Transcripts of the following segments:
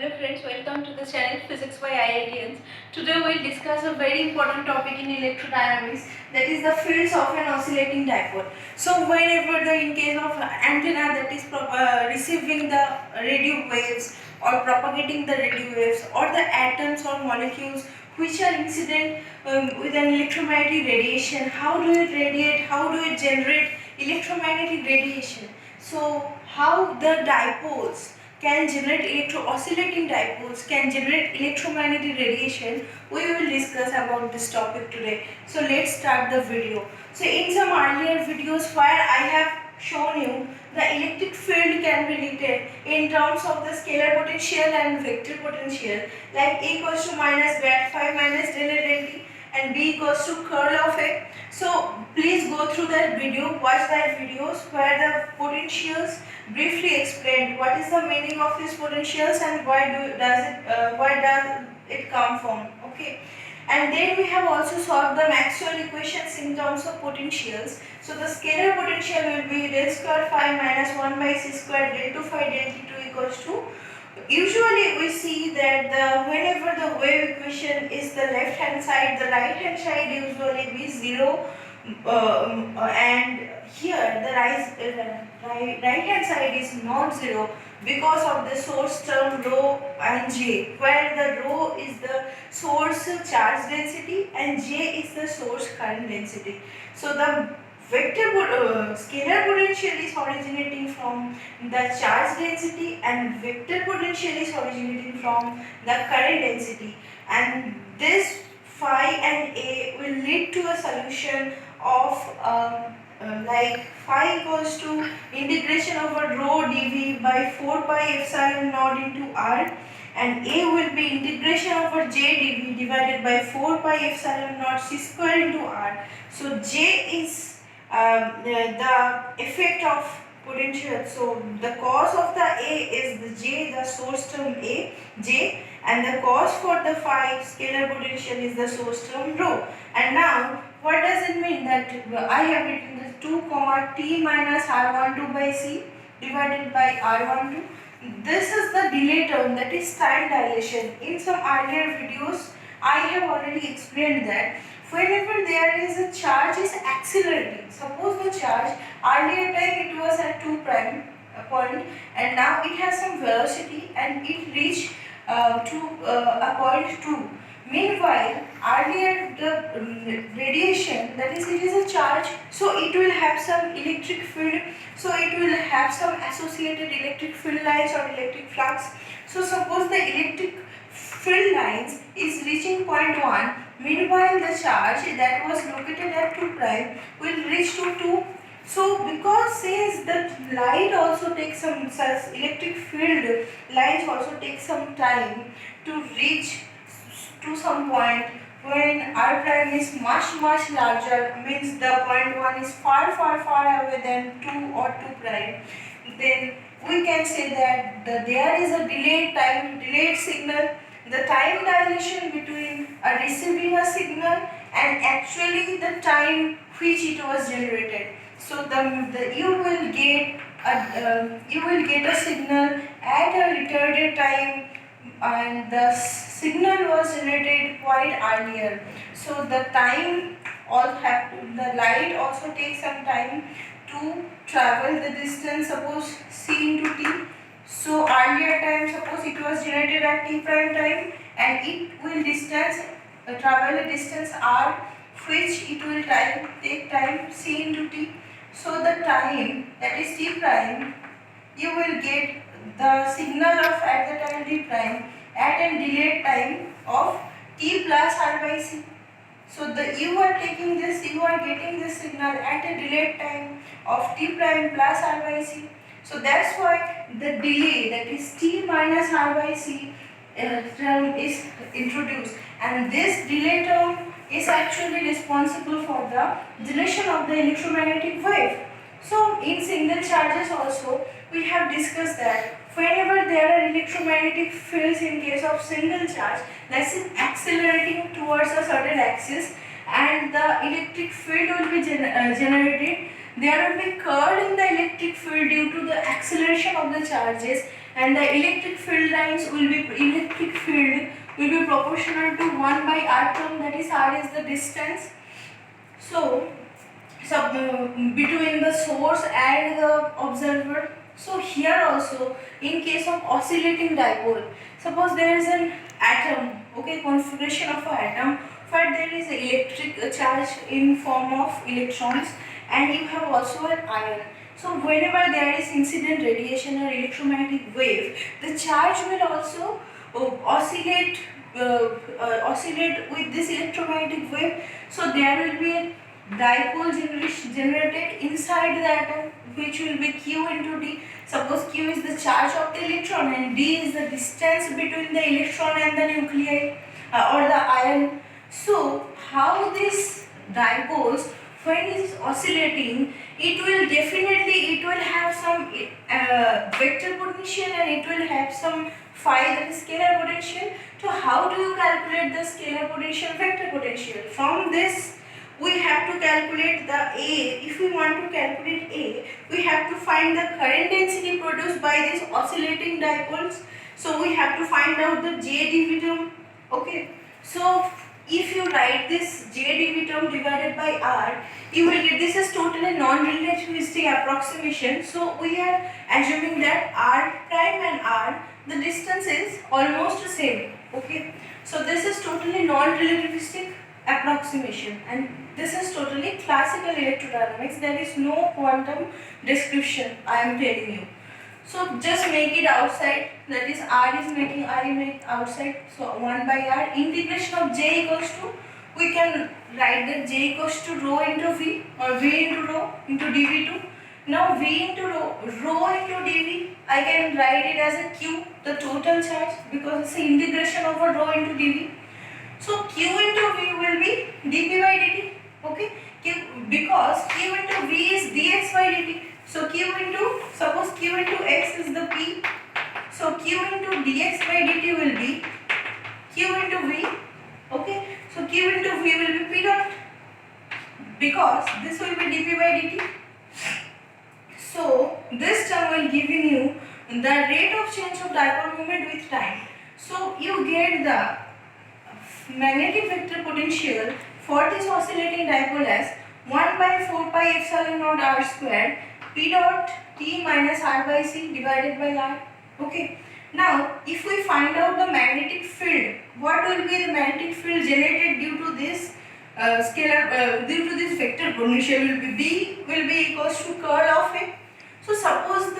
Hello friends, welcome to the channel Physics by IITians. Today we will discuss a very important topic in electrodynamics, that is the fields of an oscillating dipole. So whenever in case of antenna that is receiving the radio waves or propagating the radio waves, or the atoms or molecules which are incident with an electromagnetic radiation, how do it radiate, how do it generate electromagnetic radiation? So how the dipoles can generate oscillating dipoles can generate electromagnetic radiation, we will discuss about this topic today. So let's start the video. So in some earlier videos where I have shown you the electric field can be written in terms of the scalar potential and vector potential, like A equals to minus grad phi minus del A del t and B equals to curl of A. So please go through that video, watch that videos where the potentials briefly explained what is the meaning of these potentials and why does it come from. Okay, and then we have also solved the Maxwell equations in terms of potentials. So the scalar potential will be del square phi minus 1 by c square del 2 phi del t2 equals to, usually we see that whenever the wave equation is the left hand side, the right hand side usually be 0, and here the right hand side is not 0 because of the source term rho and j, where the rho is the source charge density and j is the source current density. So the scalar potential is originating from the charge density and vector potential is originating from the current density, and this phi and a will lead to a solution of like phi equals to integration over rho dv by 4 pi epsilon naught into r, and a will be integration over j dv divided by 4 pi epsilon naught c square into r. So j is the effect of potential. So the cos of the A is the J, the source term A, J, and the cos for the phi scalar potential is the source term rho. And now what does it mean that I have written this 2 comma t minus r12 by c divided by r12. This is the delay term, that is time dilation. In some earlier videos I have already explained that whenever there is a charge is accelerating, suppose the charge earlier time it was at 2 prime point and now it has some velocity and it reached to a point 2. Meanwhile, earlier the radiation, that is it is a charge, so it will have some electric field, so it will have some associated electric field lines or electric flux. So suppose the electric field lines is reaching point 1, meanwhile the charge that was located at 2 prime will reach to 2. So because since the light also takes some such electric field lines also take some time to reach to some point when r prime is much larger, means the point 1 is far away than 2 or 2 prime, then we can say that there is a delayed signal, the time dilation between receiving a signal and actually the time which it was generated. So you will get a signal at a retarded time, and the signal was generated quite earlier. So the light also takes some time to travel the distance, suppose c into t. So earlier time, suppose it was generated at t prime time and it will travel a distance r, which it will take time c into t. So the time, that is t prime, you will get the signal of at the time t prime at a delayed time of t plus r by c. So you are getting this signal at a delayed time of t prime plus r by c. So that's why the delay, that is t minus r by c term is introduced, and this delay term is actually responsible for the generation of the electromagnetic wave. So in single charges also we have discussed that whenever there are electromagnetic fields in case of single charge, that is accelerating towards a certain axis and the electric field will be generated, there will be curl in the electric field due to the acceleration of the charges, and the electric field lines will be proportional to 1 by r term, that is r is the distance. So between the source and the observer. So here also, in case of oscillating dipole, suppose there is an atom, okay, configuration of an atom, where there is electric charge in form of electrons, and you have also an ion. So whenever there is incident radiation or electromagnetic wave, the charge will also oscillate with this electromagnetic wave. So there will be a dipole generated inside the atom, which will be q into d. Suppose q is the charge of the electron and d is the distance between the electron and the nuclei or the ion. So how this dipoles, when it is oscillating, it will have some vector potential and it will have some phi, that is scalar potential. So how do you calculate the scalar potential, vector potential? From this we have to calculate the A. If we want to calculate A, we have to find the current density produced by these oscillating dipoles. So we have to find out the J dV term. Okay. So if you write this J dV term divided by R, you will get, this is totally non-relativistic approximation. So we are assuming that R prime and R, the distance is almost the same. Okay. So this is totally non-relativistic approximation, and this is totally classical electrodynamics. There is no quantum description, I am telling you. So just make it outside, that is R is making I make outside. So 1 by R, integration of J equals to, we can write that J equals to rho into V or V into rho into dV2. Now V into rho into dV, I can write it as a Q, the total charge, because it's the integration over rho into dV. So Q into V will be dP by dt. Okay, because Q into V is dx by dt. So suppose Q into x is the P. So Q into dx by dt will be Q into V. Okay, so Q into V will be P dot, because this will be dP by dt. So this term will give you the rate of change of dipole moment with time. So you get the magnetic vector potential for this oscillating dipole as 1 by 4 pi epsilon naught r squared P dot T minus R by C divided by R. Okay. Now, if we find out the magnetic field, what will be the magnetic field generated due to this due to this vector potential will be equals to curl of A. So suppose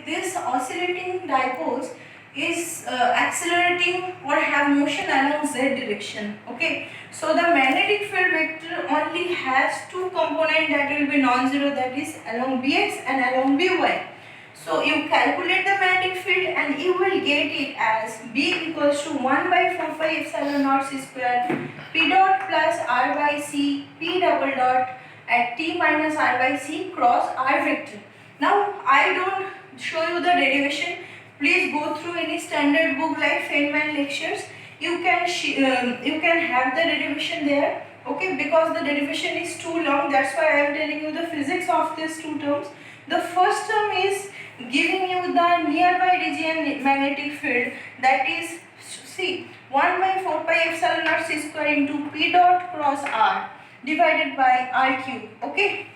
this oscillating dipoles is accelerating or have motion along z direction. Okay, so the magnetic field vector only has two components that will be non-zero, that is along Bx and along By. So you calculate the magnetic field and you will get it as B equals to 1 by 4 pi epsilon naught c square P dot plus R by C P double dot at T minus R by C cross R vector. Now I don't show you the derivation. Please go through any standard book like Feynman lectures. You can have the derivation there. Okay, because the derivation is too long. That's why I am telling you the physics of these two terms. The first term is giving you the nearby region magnetic field, that is, see, 1 by 4 pi epsilon naught c square into P dot cross R divided by R cube. Okay.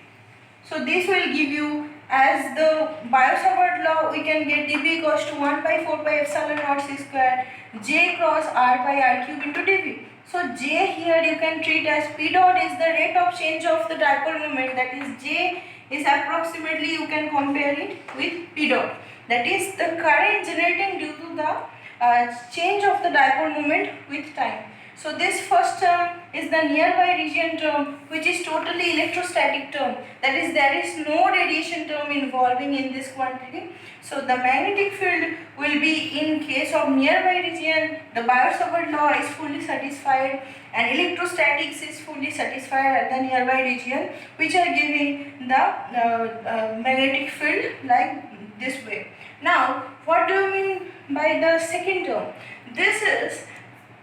So this will give you, as the Biot-Savart law, we can get dB equals to 1 by 4 pi epsilon naught c square J cross R by R cube into dV. So J here you can treat as P dot is the rate of change of the dipole moment, that is J is approximately, you can compare it with P dot, that is the current generating due to the change of the dipole moment with time. So this first term is the nearby region term, which is totally electrostatic term, that is there is no radiation term involving in this quantity. So the magnetic field will be, in case of nearby region, the Biot-Savart law is fully satisfied and electrostatics is fully satisfied at the nearby region, which are giving the magnetic field like this way. Now what do you mean by the second term? This is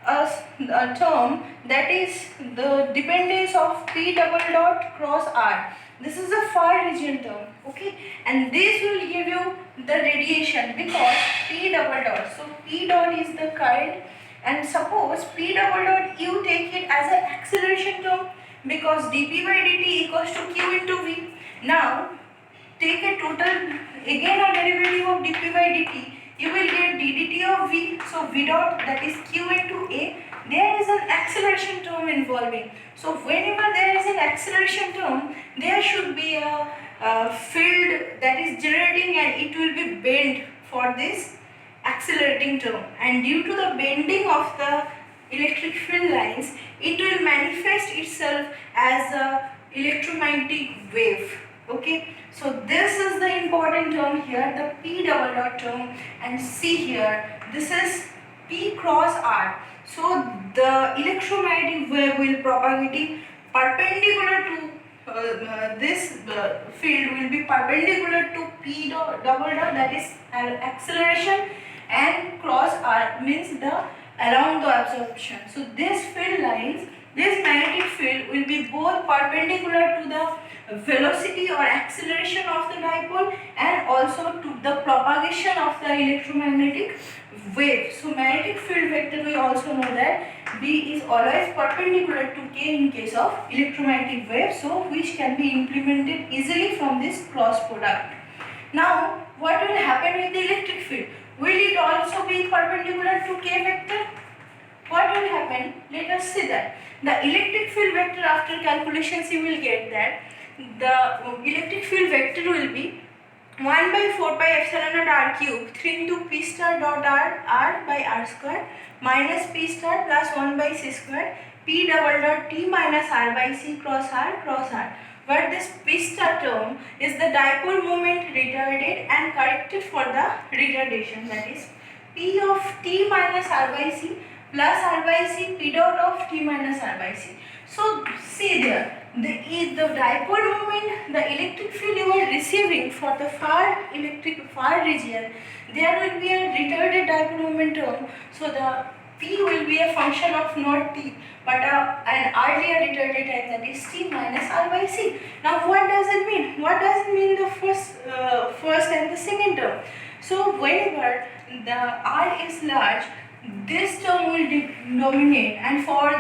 a term that is the dependence of P double dot cross R. This is a far region term, okay, and this will give you the radiation because P double dot. So P dot is the current, and suppose P double dot you take it as an acceleration term because dP by dt equals to q into v. Now take a total again a derivative of dP by dt. You will get ddt of v. So v dot, that is q into a. There is an acceleration term involving. So whenever there is an acceleration term, there should be a field that is generating, and it will be bent for this accelerating term. And due to the bending of the electric field lines, it will manifest itself as a electromagnetic wave. Okay, so this is the important term here, the P double dot term, and see here, this is P cross R. So the electromagnetic wave will propagate perpendicular to this field will be perpendicular to P double dot, that is acceleration, and cross R means the along the absorption. So this field lines, this magnetic field will be both perpendicular to the velocity or acceleration of the dipole and also to the propagation of the electromagnetic wave. So magnetic field vector, we also know that B is always perpendicular to K in case of electromagnetic wave, so which can be implemented easily from this cross product. Now what will happen with the electric field? Will it also be perpendicular to K vector? What will happen? Let us see that. The electric field vector, after calculations you will get that the electric field vector will be 1 by 4 pi epsilon naught r cube 3 into p star dot r by r square minus p star plus 1 by c square p double dot t minus r by c cross r, where this p star term is the dipole moment retarded and corrected for the retardation, that is p of t minus r by c plus r by c p dot of t minus r by c. So see there, the dipole moment, the electric field you are receiving for the far region, there will be a retarded dipole moment term. So the p will be a function of not t but an earlier retarded time, that is t minus r by c. Now what does it mean? What does it mean the first and the second term? So whenever the r is large, this term will dominate, and for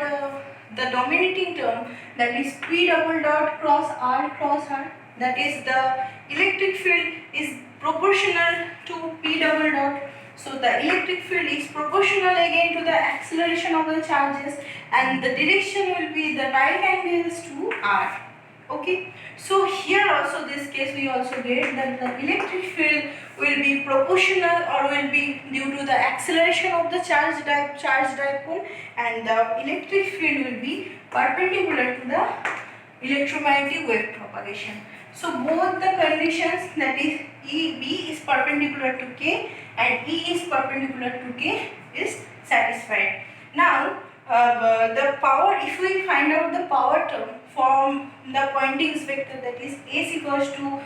the dominating term, that is P double dot cross R, that is the electric field is proportional to P double dot. So the electric field is proportional again to the acceleration of the charges, and the direction will be the right angles to R. Okay, so here also this case we also get that the electric field will be proportional or will be due to the acceleration of the charge dipole, and the electric field will be perpendicular to the electromagnetic wave propagation. So both the conditions, that is B is perpendicular to K and E is perpendicular to K, is satisfied. Now the power, if we find out the power term from the Poynting's vector, that is S equals to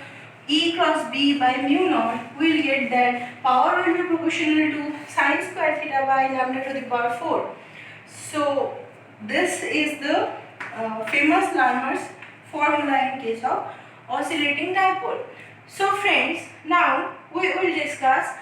E cross B by mu naught, we will get that power will be proportional to sin square theta by lambda to the power 4. So this is the famous Larmor's formula in case of oscillating dipole. So friends, now we will discuss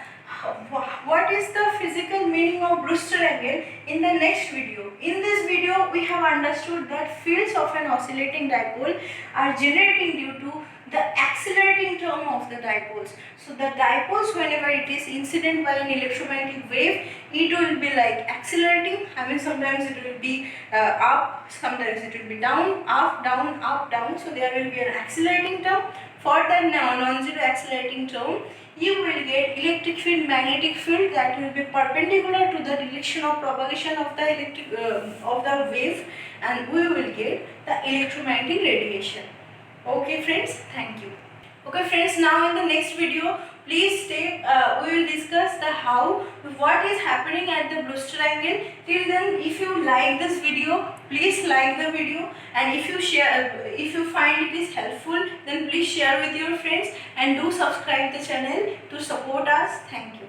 what is the physical meaning of Brewster angle in the next video. In this video, we have understood that fields of an oscillating dipole are generating due to the accelerating term of the dipoles. So the dipoles, whenever it is incident by an electromagnetic wave, it will be like accelerating. I mean, sometimes it will be up, sometimes it will be down, up, down, up, down. So there will be an accelerating term. For the non-zero accelerating term, you will get electric field, magnetic field that will be perpendicular to the direction of propagation of the wave, and we will get the electromagnetic radiation. Okay friends, thank you. Okay friends, now in the next video, please stay. We will discuss what is happening at the Brewster angle. Till then, if you like this video, please like the video, and if you find it is helpful, then please share with your friends and do subscribe the channel to support us. Thank you.